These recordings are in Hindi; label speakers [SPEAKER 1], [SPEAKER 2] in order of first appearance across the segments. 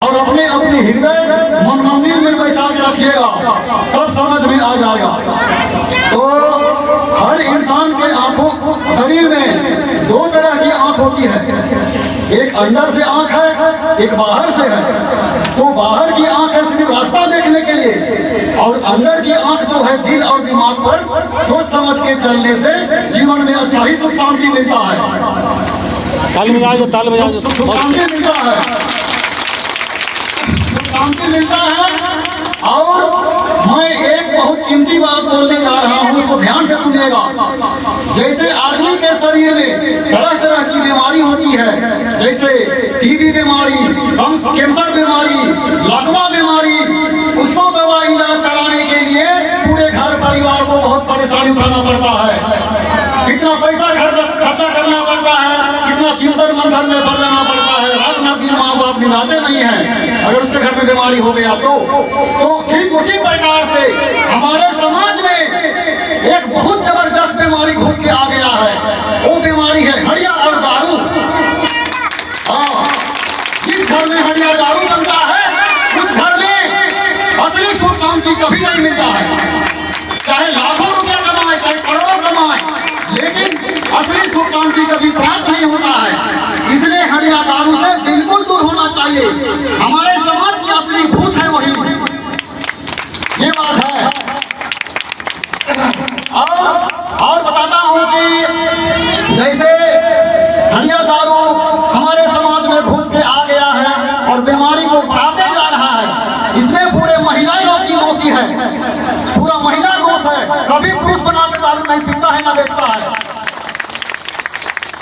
[SPEAKER 1] और अपने अपने हृदय मन मंदिर में बैठा के रखिएगा, तब समझ में आ जाएगा। तो हर इंसान के आंखों शरीर में दो तरह की आंख होती है, एक अंदर से आंख है, एक बाहर से है। तो बाहर की आंख है सिर्फ रास्ता देखने के लिए, और अंदर की आंख जो है दिल और दिमाग पर सोच समझ के चलने से जीवन में अच्छा ही सुख शांति मिलता है।
[SPEAKER 2] ताल में जाओ, ताल में जाओ,
[SPEAKER 1] सुख शांति मिलता है, शांति मिलता है। और मैं एक बहुत कीमती बात बोलने जा रहा हूँ, उसको ध्यान से सुनिएगा। जैसे आदमी के शरीर में तरह तरह की बीमारी होती है, जैसे टीबी बीमारी, कैंसर बीमारी, लकवा बीमारी, उसको दवा इलाज कराने के लिए पूरे घर परिवार को बहुत परेशानी उठाना पड़ता है। कितना पैसा खर्चा करना पड़ता है, कितना चिंतन मंथन में पड़ जाना पड़ता है। रात रात दिन माँ बाप मिलाते नहीं है, अगर उसके घर में बीमारी हो गया तो ठीक उसी प्रकार से हमारे समाज में एक बहुत जबरदस्त बीमारी घुस के आ गया है। वो बीमारी है हड़िया और दारू। हाँ, जिस घर में हड़िया दारू बनता है उस घर में असली सुख शांति कभी नहीं मिलता है। चाहे लाखों रुपया कमाए, चाहे करोड़ों कमाए, लेकिन असली सुख शांति कभी प्राप्त नहीं होता है। इसलिए हड़िया दारू से बिल्कुल दूर होना चाहिए। हमारे समाज की असली भूत है वही, ये बात है। और बताता हूँ कि जैसे हड़िया दारू हमारे समाज में घुस के आ गया है और बीमारी को बढ़ाते जा रहा है, इसमें पूरे महिलाएं लोग की दोषी है, पूरा महिला दोष है। कभी पुरुष बना के दारू नहीं पीता है, ना बेचता है।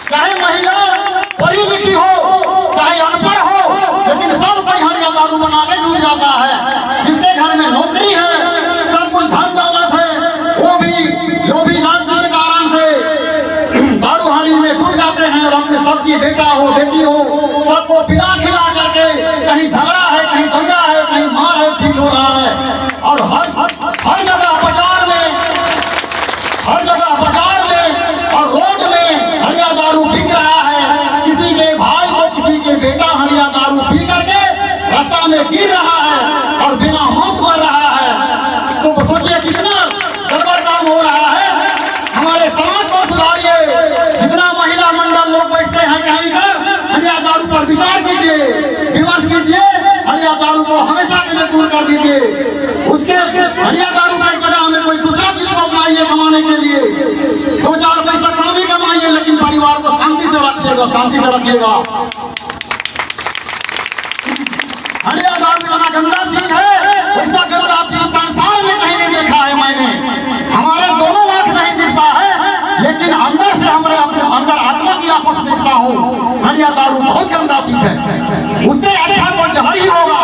[SPEAKER 1] चाहे महिला पढ़ी लिखी हो, चाहे अनपढ़ हो, लेकिन सब कोई हड़िया दारू बना के डूब जाता है। जिसके घर में नौकरी है, सब कुछ धन दौलत है, वो भी लालची के कारण से दारू हानि में डूब जाते हैं। और अपने सबकी बेटा हो बेटी हो, सबको पिला खिला करके कहीं झगड़ा है, कहीं दंगा है, कहीं मार है, पीट हो रहा है। और हर जगह बाजार में और रोड में हड़िया दारू बिक रहा है। किसी के भाई को, किसी के बेटा हड़िया दारू पी करके रास्ता में गिर रहा है और बिना मौत मर रहा है। तो सोचिए कितना गड़बड़ काम हो रहा है। हमारे समाज को सुधारिए। जितना महिला मंडल लोग बैठते हैं कहीं पर, हड़िया दारू पर विचार कीजिए, विमर्श कीजिए, हड़िया दारू को हमेशा के लिए दूर कर दीजिए। उसके हड़िया दारू की जगह हमें कोई दूसरा चीज को अपनाइए कमाने के लिए। 2-4 पैसा कम ही कमाइए, लेकिन परिवार को शांति से रखिएगा, शांति से रखिएगा। हड़िया दारू इतना गंदा चीज है, उसका गंदा चीज संसार में कहीं नहीं देखा है मैंने। हमारे दोनों आंख नहीं दिखता है, लेकिन अंदर से हमारे अपने अंदर आत्मा की आंखों से देखता हूँ। हड़िया दारू बहुत गंदा चीज है, उससे अच्छा तो जहर ही होगा।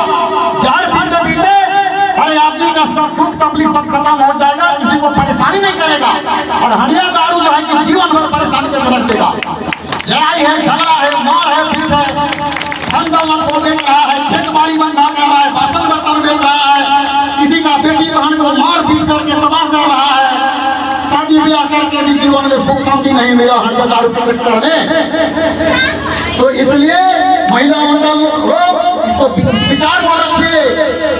[SPEAKER 1] जहर पीते पीते हर आदमी का सब दुख तकलीफ सब खत्म हो जाएगा, किसी को परेशानी नहीं करेगा। और हड़िया दारू जो है कि जीवन भर परेशानी करके रख देगा। लड़ाई है, झगड़ा है, मार है, पीट है, धन दौलत को बेच रहा है, खेत बाड़ी बंधा कर रहा है, बासन बर्तन बेच रहा है, किसी का बेटी बहन को मार पीट करके तबाह कर रहा है। शादी ब्याह करके भी जीवन में सुख शांति नहीं मिला हड़िया दारू के चक्कर में। तो इसलिए महिला मंडल लोग इसको विचार को रखिए।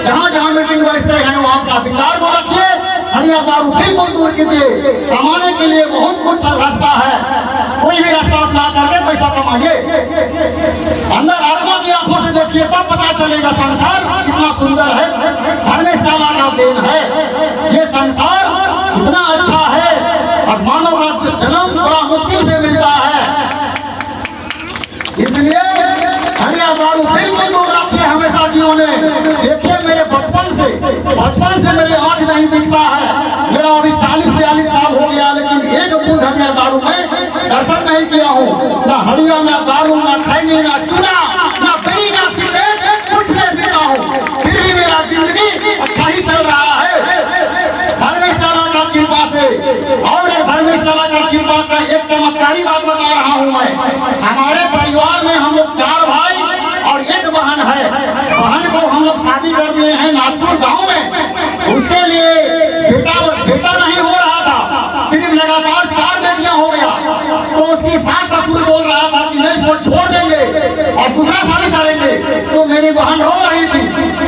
[SPEAKER 1] जहाँ जहाँ मीटिंग बैठते हैं वहाँ का विचार को रखिए। हड़िया दारू बिल्कुल दूर कीजिए। कमाने के लिए बहुत कुछ रास्ता है, कोई भी रास्ता अपना करके पैसा कमाइए। अंदर आत्मा की आंखों से देखिए, तब पता चलेगा संसार कितना सुंदर है, धर्मशाला का देन है। ये संसार इतना अच्छा है और मानव का जन्म बड़ा मुश्किल से मिलता है। इसलिए हड़िया दारू बिल्कुल दूर रखिए हमेशा जीवन में। देखिए मेरे बचपन से मेरे आँख नहीं दिखता है। मेरा अभी 40-42 साल हो गया, लेकिन एक बूंद हड़िया दारू में दर्शन नहीं किया हूँ। ना हड़िया, ना दारू, ना खैनी, ना चूड़ा, ना बीड़ी, ना सिगरेट, कुछ नहीं पीता हूँ। फिर भी मेरा जिंदगी अच्छा ही चल रहा है धर्मशाला का कृपा से। और एक धर्मशाला का कृपा का एक चमत्कारी बात बता रहा हूँ मैं। हमारे परिवार में हम लोग 4 भाई और 1 बहन है। बहन को हम लोग शादी कर दिए हैं नागपुर गांव में। उसके लिए बेटा नहीं हो रहा था, सिर्फ लगातार 4 बेटियां हो गया। तो उसकी सास ससुर बोल रहा था कि नहीं इसको छोड़ देंगे और दूसरा शादी करेंगे। तो मेरी बहन रो रही थी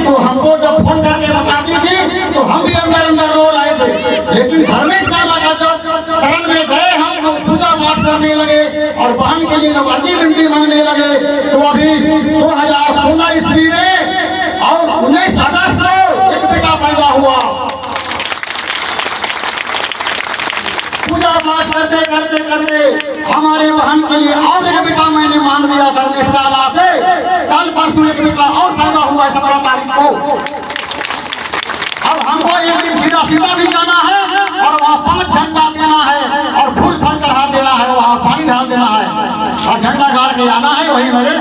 [SPEAKER 1] तो हमको जब फोन करके बताती थी तो हम भी अंदर अंदर रो रहे थे। लेकिन धर्मेश साला का जब शरण में गए हम लोग पूजा पाठ करने लगे और बहन के लिए जब अर्जी विनती मांगने लगे तो अभी 2016 ईस्वी में और 19 अगस्त को एक बेटा पैदा हुआ। पूजा पाठ करते करते करते हमारे बहन के लिए और एक बेटा मैंने मांग लिया धर्मेश साला से। कल परसों एक बेटा और पैदा हुआ 17 तारीख को। अब हमको एक दिन सीधा भी जाना है और वहाँ 5 झंडा देना है और फूल फल चढ़ा देना है, वहाँ पानी डाल देना है और झंडा गाड़ के आना है। वही मेरे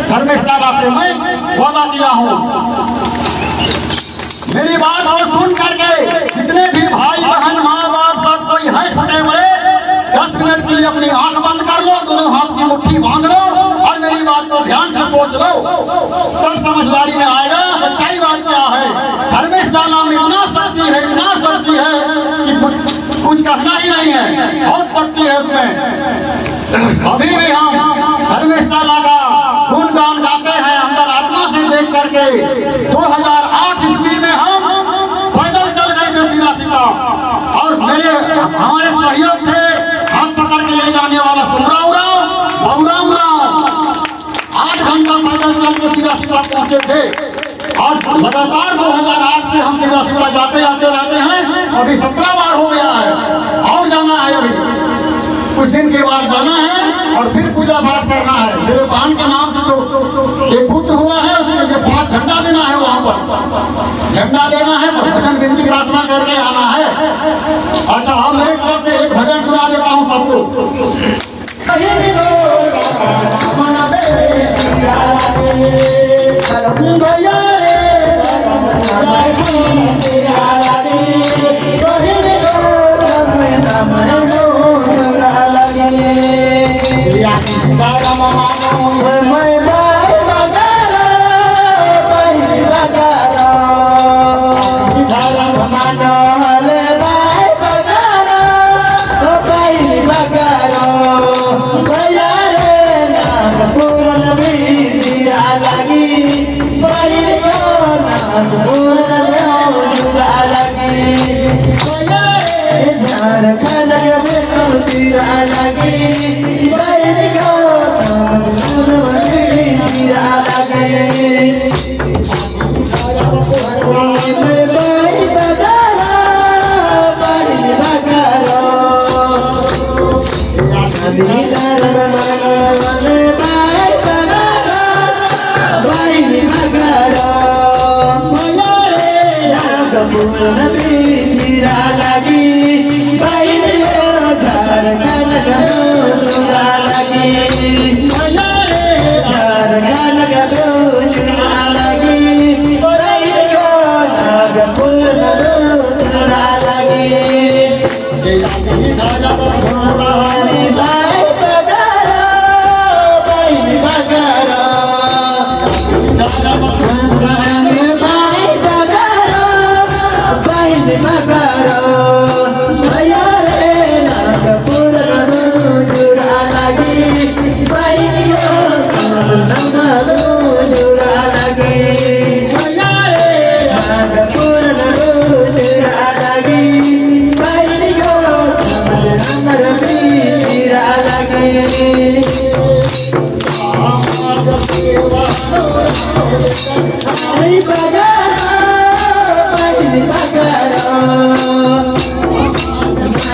[SPEAKER 1] धर्मेश साला से मैं वादा किया हूँ। मेरी बात और सुन करके जितने भी भाई बहन माँ बाप सब कोई है छोटे बड़े 10 मिनट के लिए अपनी आंख बंद कर लो, दोनों हाथ की मुट्ठी बांध लो और मेरी बात को ध्यान से सोच लो, तब समझदारी में आएगा सच्चाई बात क्या है। धर्मेश साला में इतना शक्ति है कि कुछ कहना ही नहीं है, बहुत शक्ति है उसमें। अभी भी हम धर्मेश साला का गुणगान गाते हैं अंदर आत्मा से देख करके। 2008 ईस्वी में हम पैदल चल गए थे सीधा और हमारे सहयोग थे हाथ पकड़ के ले जाने वाला सुमराव राव, बबुराम राव। 8 घंटा पैदल चल के सीधा पहुंचे थे और लगातार 2008 से हम सीधा जाते रहते हैं। अभी 17 बार हो गया है और जाना है, अभी कुछ दिन के बाद जाना है और फिर पूजा पाठ करना है। मेरे बहन के नाम से जो एक पुत्र हुआ है उसमें 5 झंडा देना है, वहाँ पर झंडा देना है, भजन विनती प्रार्थना करके आना है। अच्छा हम मेरे तरफ से एक भजन सुना देता हूँ सबको।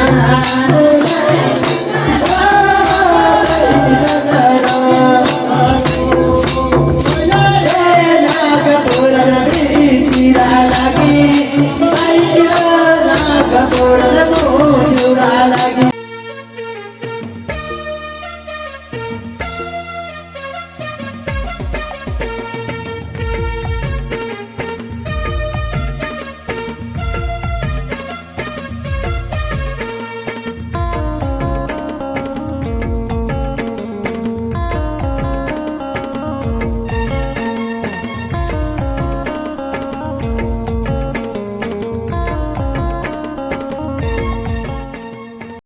[SPEAKER 2] Bye.